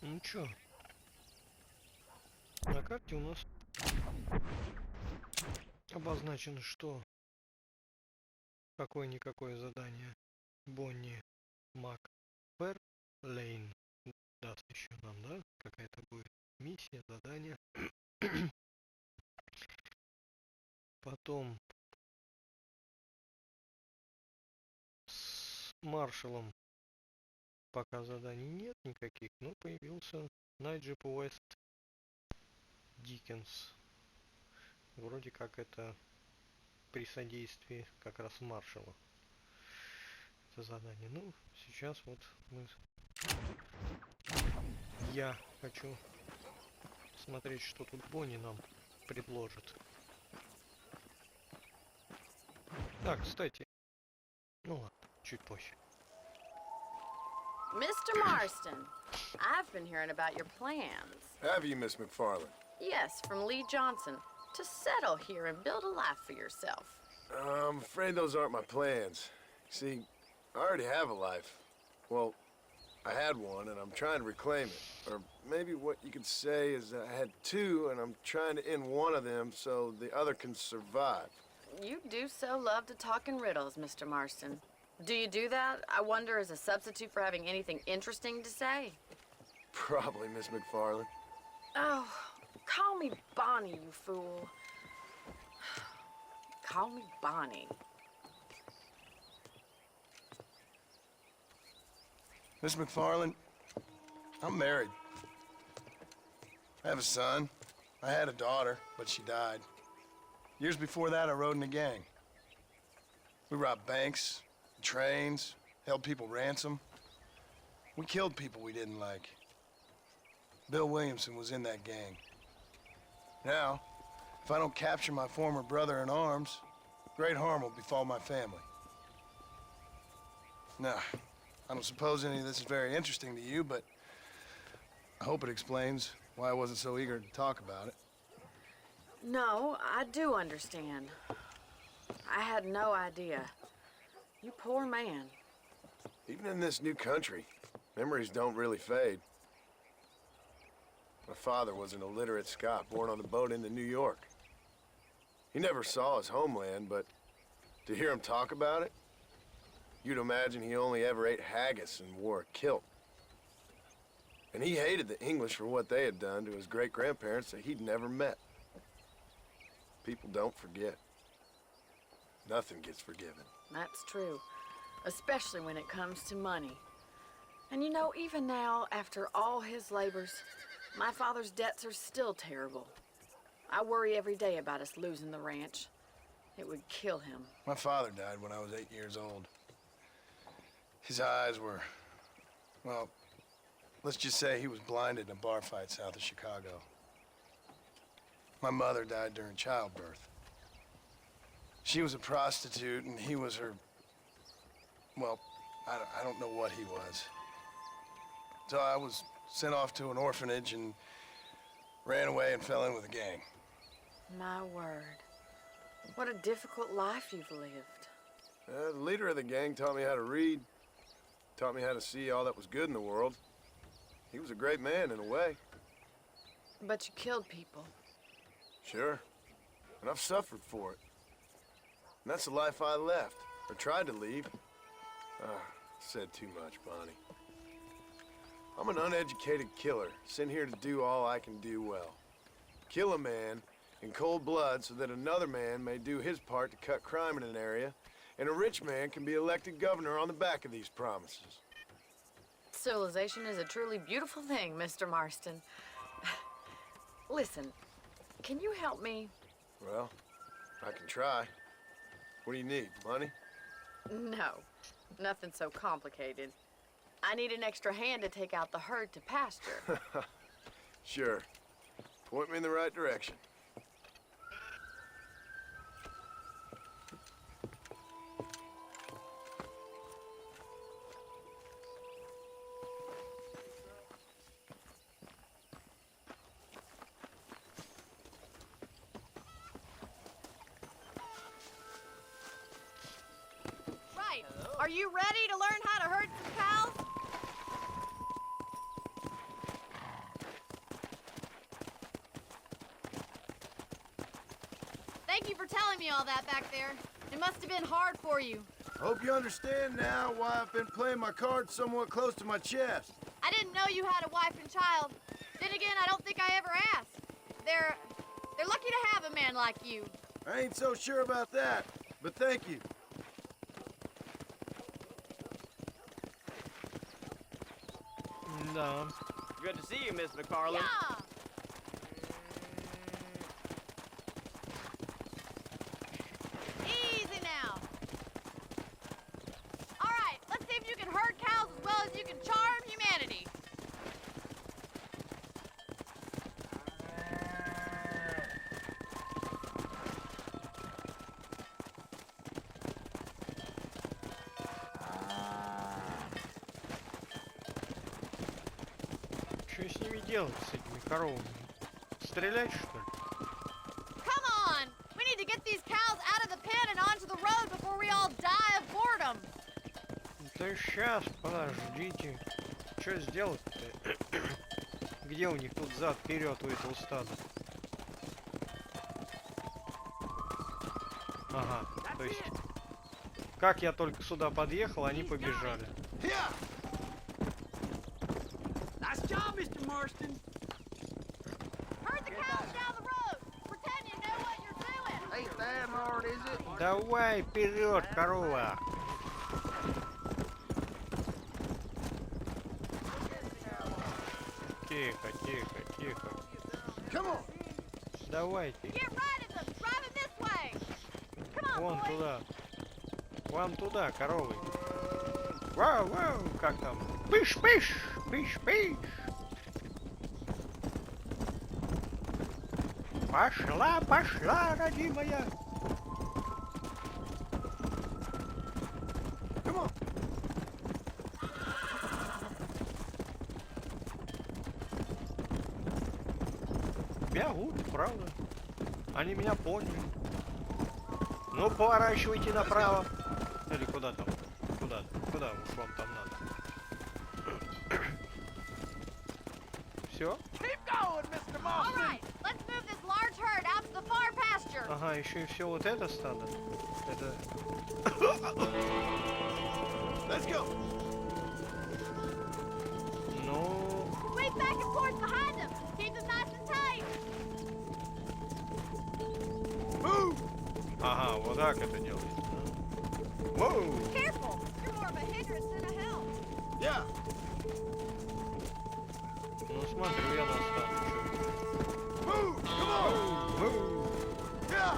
Ну чё, на карте у нас обозначено, что какое-никакое задание Бонни Макферлейн даст еще нам, да? Какая-то будет миссия, задание. Потом с маршалом пока заданий нет никаких, но появился Найджел Уэст Диккенс. Вроде как это при содействии как раз маршала. Это задание. Ну, сейчас вот я хочу смотреть, что тут Бонни нам предложит. Так, кстати. Ну ладно, чуть позже. Mr. Marston, I've been hearing about your plans. Have you, Miss McFarland? Yes, from Lee Johnson. To settle here and build a life for yourself. I'm afraid those aren't my plans. See, I already have a life. Well, I had one, and I'm trying to reclaim it. Or maybe what you could say is that I had two, and I'm trying to end one of them so the other can survive. You do so love to talk in riddles, Mr. Marston. Do you do that, I wonder, as a substitute for having anything interesting to say? Probably, Miss McFarland. Oh, call me Bonnie, you fool. Call me Bonnie. Miss McFarland, I'm married. I have a son. I had a daughter, but she died. Years before that, I rode in a gang. We robbed banks, trains, held people ransom. We killed people we didn't like. Bill Williamson was in that gang. Now, if I don't capture my former brother in arms, great harm will befall my family. Now, I don't suppose any of this is very interesting to you, but I hope it explains why I wasn't so eager to talk about it. No, I do understand. I had no idea. You poor man. Even in this new country, memories don't really fade. My father was an illiterate Scot born on a boat into New York. He never saw his homeland, but to hear him talk about it, you'd imagine he only ever ate haggis and wore a kilt. And he hated the English for what they had done to his great-grandparents that he'd never met. People don't forget. Nothing gets forgiven. That's true, especially when it comes to money. And you know, even now, after all his labors, my father's debts are still terrible. I worry every day about us losing the ranch. It would kill him. My father died when I was 8 years old. His eyes were, well, let's just say he was blinded in a bar fight south of Chicago. My mother died during childbirth. She was a prostitute, and he was her, well, I don't know what he was. So I was sent off to an orphanage and ran away and fell in with a gang. My word. What a difficult life you've lived. The leader of the gang taught me how to read, taught me how to see all that was good in the world. He was a great man in a way. But you killed people. Sure. And I've suffered for it. And that's the life I left, or tried to leave. Said too much, Bonnie. I'm an uneducated killer, sent here to do all I can do well. Kill a man in cold blood so that another man may do his part to cut crime in an area, and a rich man can be elected governor on the back of these promises. Civilization is a truly beautiful thing, Mr. Marston. Listen, can you help me? Well, I can try. What do you need, money? No, nothing so complicated. I need an extra hand to take out the herd to pasture. Sure. Point me in the right direction. Right. Are you ready to learn how to herd some cows? Thank you for telling me all that back there. It must have been hard for you. Hope you understand now why I've been playing my cards somewhat close to my chest. I didn't know you had a wife and child. Then again, I don't think I ever asked. They're lucky to have a man like you. I ain't so sure about that, but thank you. Да. Good to see you, Miss McFarland. Yeah. Easy now. All right, let's see if you can herd cows as well as you can charm humanity. Что с ними делать, с этими коровами? Стрелять, что ли? Come on! We need to get these cows out of the pen and onto the road before we all die of boredom. Да сейчас, подождите. Что сделать-то? Где у них тут зад вперед у этого стада? Ага, то есть, как я только сюда подъехал, они побежали. Nice job, Mr. Marston. Herd the cows down the road. Pretend you know what you're doing. Ain't that hard, is it? Давай вперед, корова! Тихо, тихо, тихо. Come on. Давайте. Get right at them. Drive them this way. Come on, Вон boys. туда. Вон туда, коровы. Вау, вау, как там? Пыш, пыш, пыш, пыш. Пошла, пошла, родимая. Come on. Бегут, правда. Они меня поняли. Ну, поворачивайте направо. Или куда там? Куда? Куда уж вам там надо? Все? Keep going, Mr. All Marston. right, let's move this large herd out to the far pasture. Ага, еще и все вот это стадо. Это... Let's go. Ну... Sweep back and forth behind them. Keep them nice and tight. Move. Ага, вот так это делается. Воу! Careful. You're more of a hindrance than a help. Yeah. Ну смотрю я на стадо. Move. Come on. Yeah.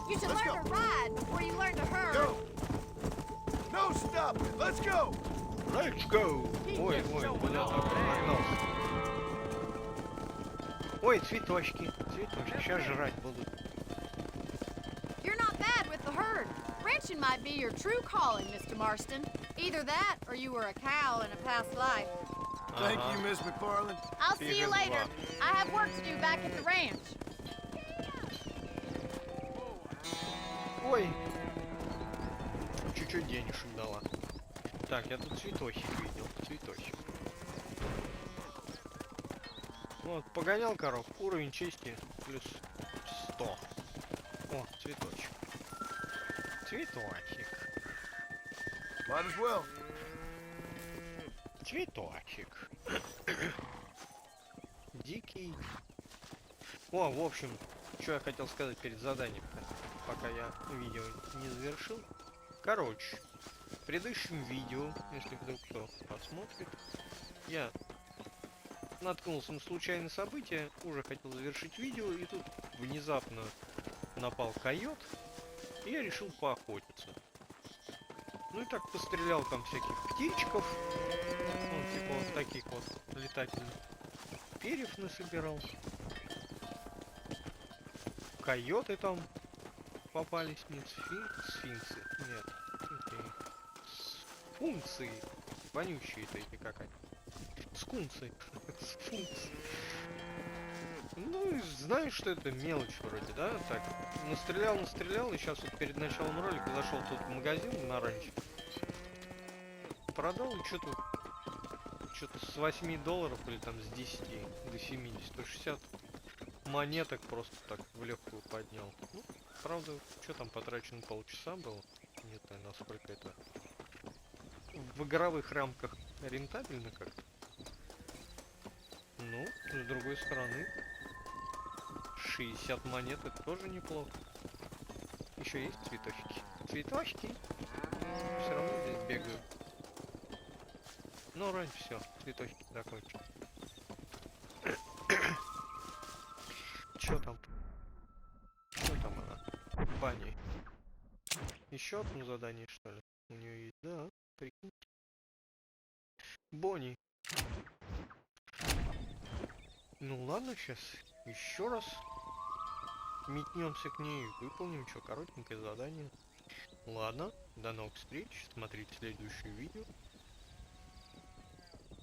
You should Let's learn to go. ride before you learn to herd. Go. No stopping. Let's go. Let's go! Ой, ой, куда там погнался? Ой, цветочки, цветочки, сейчас жрать будут. You're not bad with the herd. Ranching might be your true calling, Mr. Marston. Either that, or you were a cow in a past life. Thank Ага. you, Miss McFarland. I'll see you Figures later. lot. I have work to do back at the ranch. Ой! Чуть-чуть денежек дала. Так, я тут цветочек видел, цветочек. Вот, погонял коров, уровень чести плюс 100. О, цветочек. Цветочек. Might as well. Цветочек. Дикий. О, в общем, что я хотел сказать перед заданием, пока я видео не завершил. Короче, в предыдущем видео, если вдруг кто посмотрит, я наткнулся на случайное событие, уже хотел завершить видео, и тут внезапно напал койот, и я решил поохотиться. Ну и так пострелял там всяких птичков, ну, типа вот таких вот летательных, перьев насобирал. Койоты там попались мне, сфинксы, нет, функции, вонючие-то эти как они, скунсы, сфунксы. Ну и знаю, что это мелочь вроде, да, так, настрелял, и сейчас вот перед началом ролика зашел тут в магазин на ранчо, продал и что-то с $8 или там с 10 до 70, 160 монеток просто так в легкую поднял. Ну, правда, что там потрачено полчаса было? Не знаю, насколько это в игровых рамках рентабельно как-то. Ну, с другой стороны, 60 монет это тоже неплохо. Еще есть цветочки. Цветочки! Все равно здесь бегают. Ну, раньше все, цветочки закончили. Чё там? Что там она? Банни. Еще одно задание, что ли? У нее есть, да, прикиньте. Бонни. Ну ладно, сейчас еще раз метнемся к ней и выполним что, коротенькое задание. Ладно, до новых встреч, смотрите следующее видео.